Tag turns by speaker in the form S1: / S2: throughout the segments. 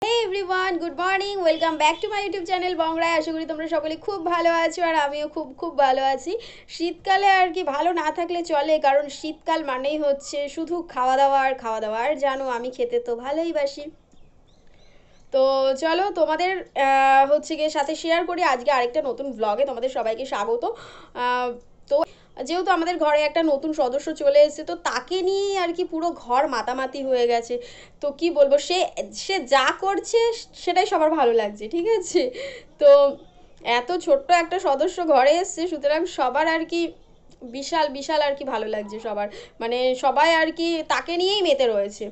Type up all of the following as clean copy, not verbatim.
S1: Hey everyone, good morning. Welcome back to my YouTube channel বংরায়। আশা করি তোমরা সকলে খুব ভালো আছো আর আমিও খুব খুব ভালো আছি। শীতকালে আর কি ভালো না থাকলে চলে, কারণ শীতকাল মানেই হচ্ছে শুধু খাওয়া দাওয়া আর খাওয়া দাওয়া। আর জানো আমি খেতে তো ভালোই বাসি। তো চলো তোমাদের হচ্ছে গিয়ে সাথে শেয়ার করি আজকে আরেকটা নতুন ব্লগে। তোমাদের সবাইকে স্বাগত। তো যেহেতু আমাদের ঘরে একটা নতুন সদস্য চলে এসেছে, তো তাকে নিয়েই আর কি পুরো ঘর মাতামাতি হয়ে গেছে। তো কি বলবো, সে সে যা করছে সেটাই সবার ভালো লাগছে, ঠিক আছে? তো এত ছোট্ট একটা সদস্য ঘরে এসছে, সুতরাং সবার আর কি বিশাল বিশাল আর কি ভালো লাগছে সবার। মানে সবাই আর কি তাকে নিয়েই মেতে রয়েছে।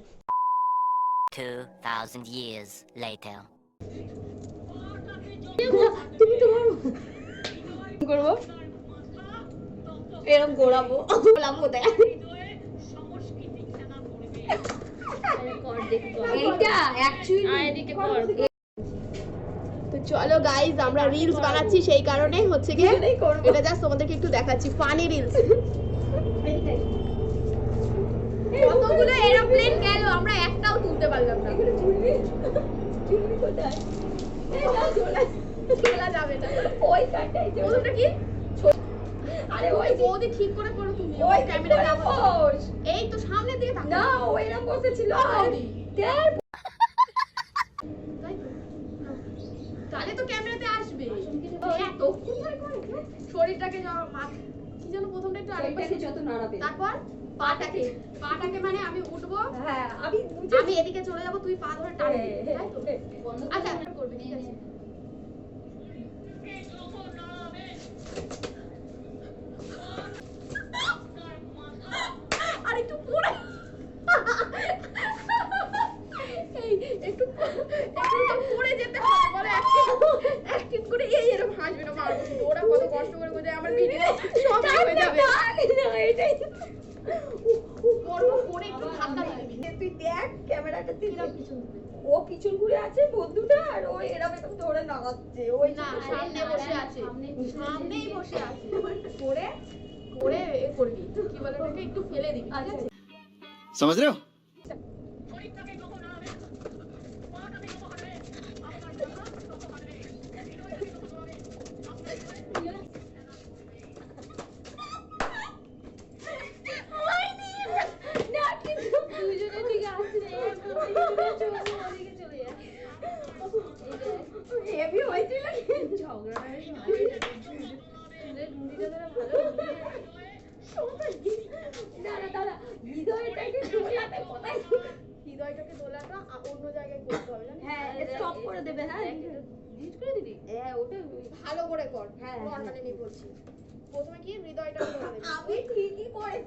S2: 2000 years later.
S1: তুমি তো করবো এরকম গোড়াবো গোলাবো দেখ তো চলো গাইজ, আমরা রিলস বানাচ্ছি, সেই কারণে হচ্ছে কি এটা জাস্ট তোমাদেরকে একটু দেখাচ্ছি, ফানি রিলস। কতগুলো এরোপ্লেন গেল, আমরা একটাও তুলতে পারলাম না। চলা যাবে না ওই কাটাই ওটা কি? আরে ওই বৌদি ঠিক করে করো তুমি, ওই ক্যামেরাটা বস, এই তো সামনে দিয়ে তাকাও না, ওইরকম বসেছিল বৌদি দেখ, তাহলে তো ক্যামেরাতে আসবে। এত কোন ধরে করে শরীরটাকে কি যেন প্রথমটা একটু আরেকবার যত নাড়াবে, তারপর পাটাকে মানে আমি উঠবো, হ্যাঁ আমি এদিকে চলে যাব, তুই পা ধরে টানবি, তাই তো? আচ্ছা করবে, ঠিক আছে। আর একটু পড়ে একটু পড়ে যেতে হবে, বলে অ্যাক্টিং করে এই এরকম হাসবে না, মারবো। ওরা কত কষ্ট করে বোঝে আমার ভিডিও সব হয়ে যাবে। এটাই করবো, পড়ে একটু ধাক্কা দিবি। তুই দেখ ক্যামেরাটা দিলাম পিছন ঘুরে, ও পিছন ঘুরে আছে বন্ধুটা, আর ও এরকম ধরে নাগাচ্ছে, ওই না সামনে বসে আছে, সামনেই বসে আছে। পড়ে পড়ে এ করবি, কি বলে ওটাকে, একটু ফেলে দিবি, ঠিক আছে?
S3: समझ रहे हो?
S1: হৃদয়টাকে দোলাটা অন্য জায়গায় করতে হবে, জানেন?
S4: হ্যাঁ স্টপ করে দেবে। হ্যাঁ
S1: ডিলিট করে দিবি, হ্যাঁ ওটা ভালো করে কর। হ্যাঁ নরমালি আমি বলছি, প্রথমে কি হৃদয়টাকে দোলা দেবি, আমি ঠিকই করে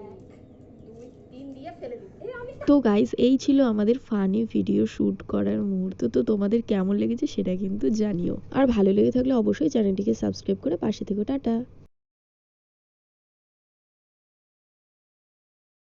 S1: 1 2 3 দিয়ে ফেলে দিবি।
S5: তো গাইস, এই ছিল আমাদের ফানি ভিডিও শুট করার মুহূর্ত। তো তোমাদের কেমন লেগেছে সেটা কিন্তু জানিও, আর ভালো লেগে থাকলে অবশ্যই চ্যানেলটিকে সাবস্ক্রাইব করে পাশে থেকো। টাটা।